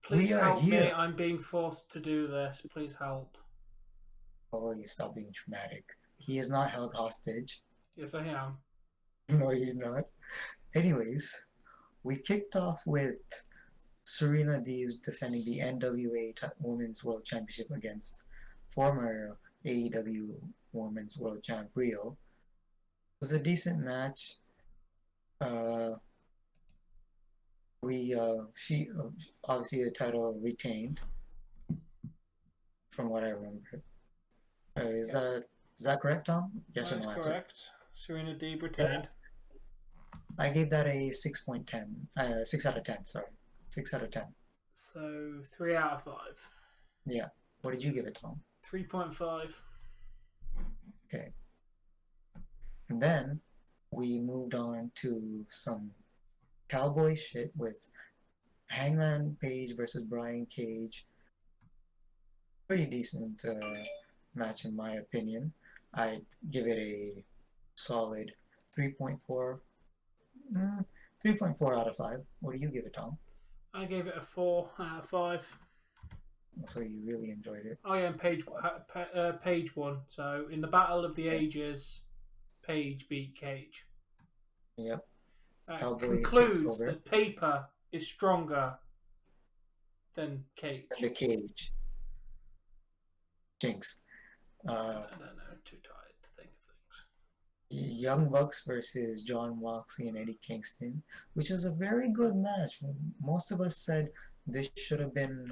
Please We are help me. here. I'm being forced to do this. Please help. Oh, you stop being dramatic. He is not held hostage. Yes, I am. No, you're not. Anyways, we kicked off with Serena Deeb's defending the NWA Women's World Championship against former AEW Women's World Champ Rio. It was a decent match. Uh, she obviously the title retained, from what I remember. Is Yep. that correct, Tom? Yes or That's no answer? correct. Serena Deeb Yep. retained. I gave that a 6.10. 6 out of 10, sorry. 6 out of 10. So 3 out of 5. Yeah. What did you give it, Tom? 3.5. Okay. And then we moved on to some cowboy shit with Hangman Page versus Brian Cage. Pretty decent match in my opinion. I'd give it a solid 3.4. 3.4 out of 5. What do you give it, Tom? I gave it a 4 out of 5. So you really enjoyed it. Oh yeah, and Paige won. So in the Battle of the Yeah. Ages, Paige beat Cage. Yep. Cowboy takes Concludes over. that paper is stronger than Cage. And the Cage. Jinx. I don't know. Too tired to think of things. Young Bucks versus John Moxley and Eddie Kingston, which was a very good match. Most of us said this should have been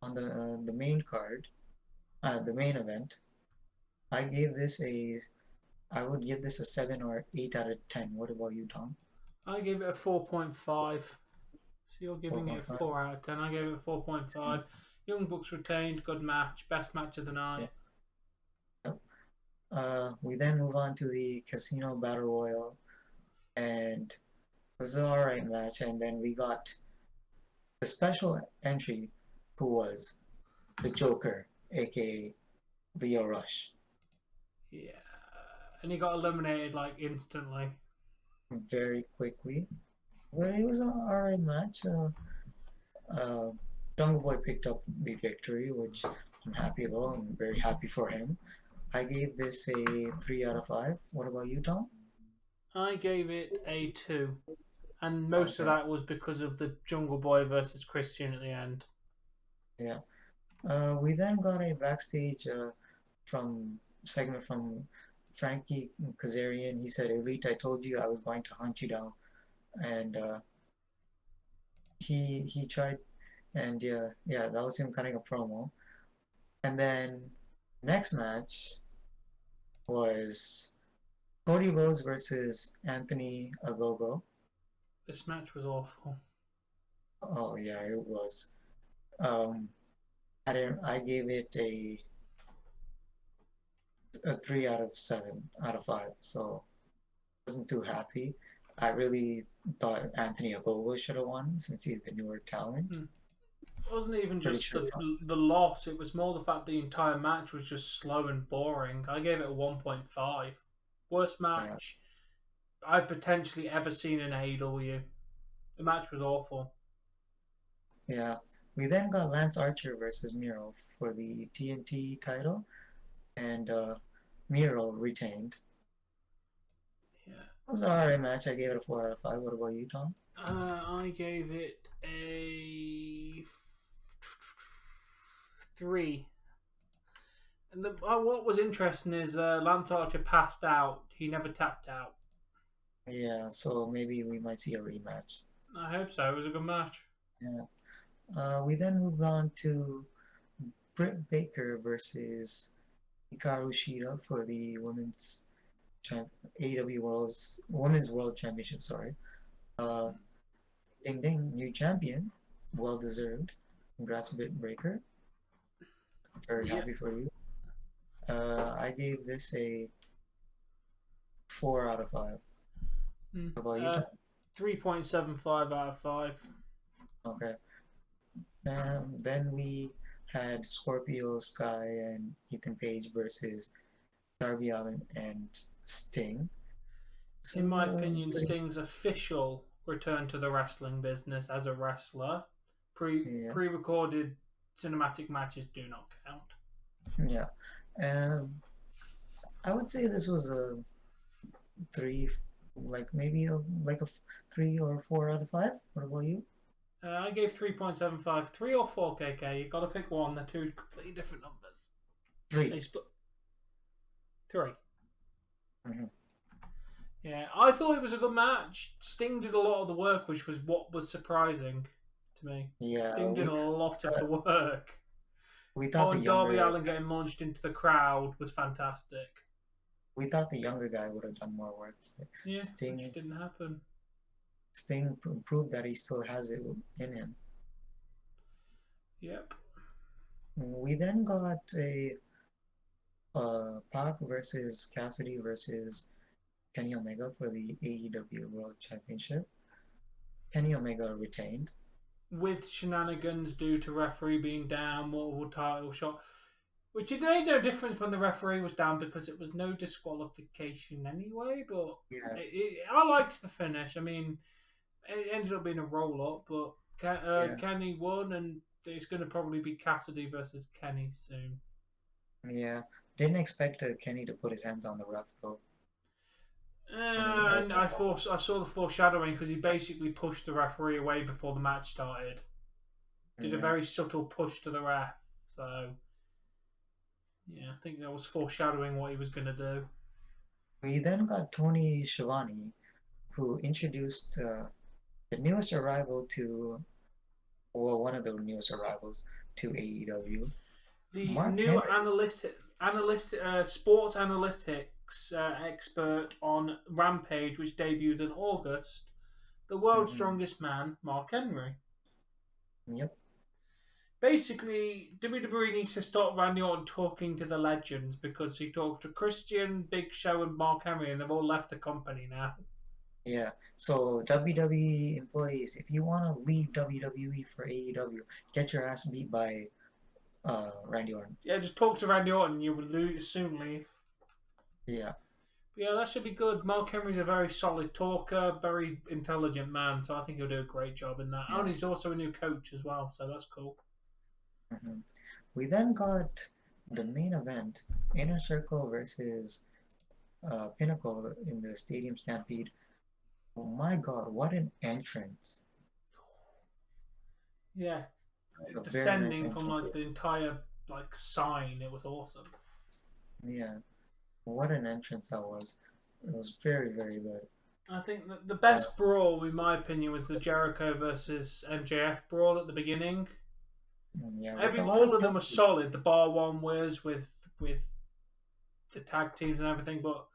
on the main card, the main event. I would give this a 7 or 8 out of 10. What about you, Tom? I gave it a 4.5. So you're giving it a 4.5. 4 out of 10. I gave it a 4.5. Young Bucks retained. Good match. Best match of the night. Yep. We then move on to the Casino Battle Royal, and it was an alright match. And then we got the special entry, who was the Joker, aka Leo Rush. Yeah. And he got eliminated like instantly. Very quickly. But it was an alright match. Jungle Boy picked up the victory, which I'm happy about. I'm very happy for him. I gave this a 3 out of 5. What about you, Tom? I gave it a 2. And most of that was because of the Jungle Boy versus Christian at the end. Yeah. We then got a backstage segment from Frankie Kazarian. He said, "Elite, I told you I was going to hunt you down," and he tried, and that was him cutting a promo. And then next match was Cody Rhodes versus Anthony Avogo. This match was awful. Oh yeah, it was. I gave it a 3 out of 5. So I wasn't too happy. I really thought Anthony Avogo should have won since he's the newer talent. It wasn't even just the loss. It was more the fact the entire match was just slow and boring. I gave it a 1.5. Worst match I've potentially ever seen in AEW. The match was awful. Yeah. We then got Lance Archer versus Miro for the TNT title, and Miro retained. Yeah. It was an alright match. I gave it a 4 out of 5. What about you, Tom? I gave it a 3. And what was interesting is Lance Archer passed out. He never tapped out. Yeah, so maybe we might see a rematch. I hope so. It was a good match. Yeah. We then moved on to Bret Baker versus Ikaroshira for the AEW Women's World Championship. Sorry. Ding ding, new champion, well deserved. Congrats, Bret Baker. Very happy for you. I gave this a 4 out of 5. How about you, Tom? 3.75 out of 5. Okay. Then we had Scorpio, Skye, and Ethan Page versus Darby Allin and Sting. In my opinion, Sting's official return to the wrestling business as a wrestler Pre-recorded cinematic matches do not count. Yeah. I would say this was a 3, maybe a 3 or 4 out of 5. What about you? I gave 3.75. 3 or 4, KK. You've got to pick one. They're two completely different numbers. 3. They split. 3. Mm-hmm. Yeah, I thought it was a good match. Sting did a lot of the work, which was what was surprising to me. Yeah, Sting did a lot of the work. We thought the younger Darby Allin getting launched into the crowd was fantastic. We thought the younger guy would have done more work. Yeah, which didn't happen. Sting proved that he still has it in him. Yep. We then got a Pac versus Cassidy versus Kenny Omega for the AEW World Championship. Kenny Omega retained. With shenanigans due to referee being down, multiple title shot. Which it made no difference when the referee was down because it was no disqualification anyway. But yeah. I liked the finish. I mean, it ended up being a roll-up, but Kenny won, and it's going to probably be Cassidy versus Kenny soon. Yeah. Didn't expect Kenny to put his hands on the ref, though. And I saw the foreshadowing because he basically pushed the referee away before the match started. Did a very subtle push to the ref. So, yeah, I think that was foreshadowing what he was going to do. We then got Tony Schiavone, who introduced the newest arrival to, one of the newest arrivals to AEW. The new sports analytics expert on Rampage, which debuts in August. The world's strongest man, Mark Henry. Yep. Basically, WWE needs to stop Randy Orton talking to the legends because he talked to Christian, Big Show, and Mark Henry, and they've all left the company now. Yeah, so WWE employees, if you want to leave WWE for AEW, get your ass beat by Randy Orton. Yeah, just talk to Randy Orton and you will soon leave. Yeah. Yeah, that should be good. Mark Henry's a very solid talker, very intelligent man, so I think he'll do a great job in that. Yeah. And he's also a new coach as well, so that's cool. Mm-hmm. We then got the main event, Inner Circle versus Pinnacle in the Stadium Stampede. Oh my god, what an entrance. Yeah. Descending nice from the entire sign, it was awesome. Yeah. What an entrance that was. It was very, very good. I think that the best brawl, in my opinion, was the Jericho versus MJF brawl at the beginning. Yeah, all of them were solid. The bar one was with the tag teams and everything, but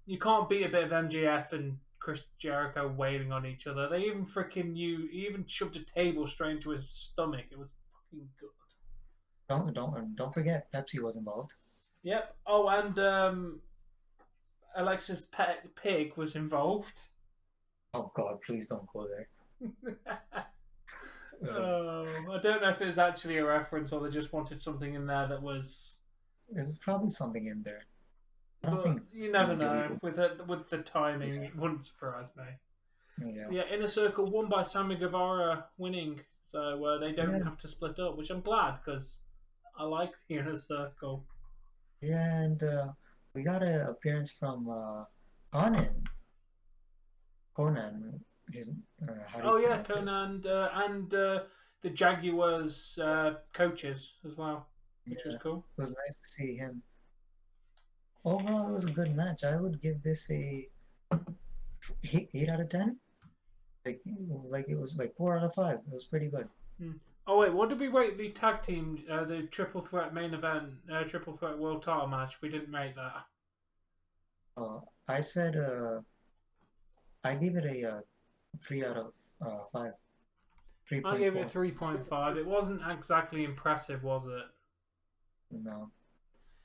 you can't beat a bit of MJF and Chris Jericho wailing on each other. They even even shoved a table straight into his stomach. It was fucking good. Don't forget, Pepsi was involved. Yep. Oh, and Alexa's pig was involved. Oh God, please don't go there. I don't know if it was actually a reference or they just wanted something in there that was. There's probably something in there. I don't think you never know. With the timing, it wouldn't surprise me. Yeah. Inner Circle won by Sammy Guevara winning, so they don't have to split up, which I'm glad because I like the Inner Circle. Yeah, and we got an appearance from Conan. Conan and the Jaguars coaches as well, which was cool. It was nice to see him. Overall, it was a good match. I would give this a 8 out of 10. It was 4 out of 5. It was pretty good. Oh wait, what did we rate the tag team, the triple threat main event, triple threat world title match? We didn't rate that. I said I gave it a 3 out of 5. 3.4. I gave it a 3.5. It wasn't exactly impressive, was it? No.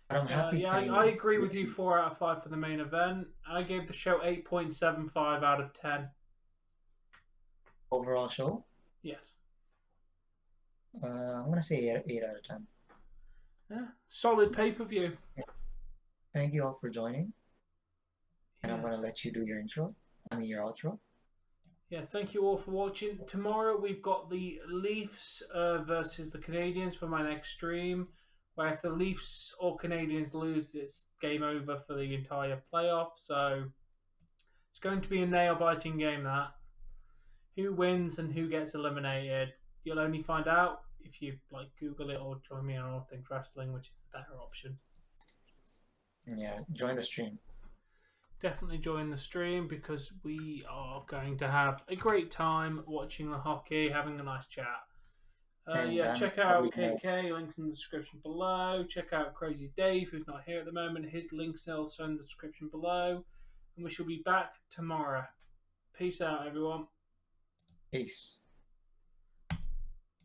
But I'm happy. I agree with you. 4 out of 5 for the main event. I gave the show 8.75 out of 10. Overall show? Yes. I'm gonna say 8 out of 10. Yeah, solid pay-per-view. Yeah. Thank you all for joining. And I'm gonna let you do your intro. Your outro. Yeah, thank you all for watching. Tomorrow we've got the Leafs versus the Canadians for my next stream, where if the Leafs or Canadians lose, it's game over for the entire playoff. So it's going to be a nail-biting game, that. Who wins and who gets eliminated, you'll only find out if you Google it or join me on All Things Wrestling, which is the better option. Yeah, join the stream. Definitely join the stream because we are going to have a great time watching the hockey, having a nice chat. Check out KK, links in the description below. Check out Crazy Dave, who's not here at the moment. His links are also in the description below. And we shall be back tomorrow. Peace out, everyone. Peace.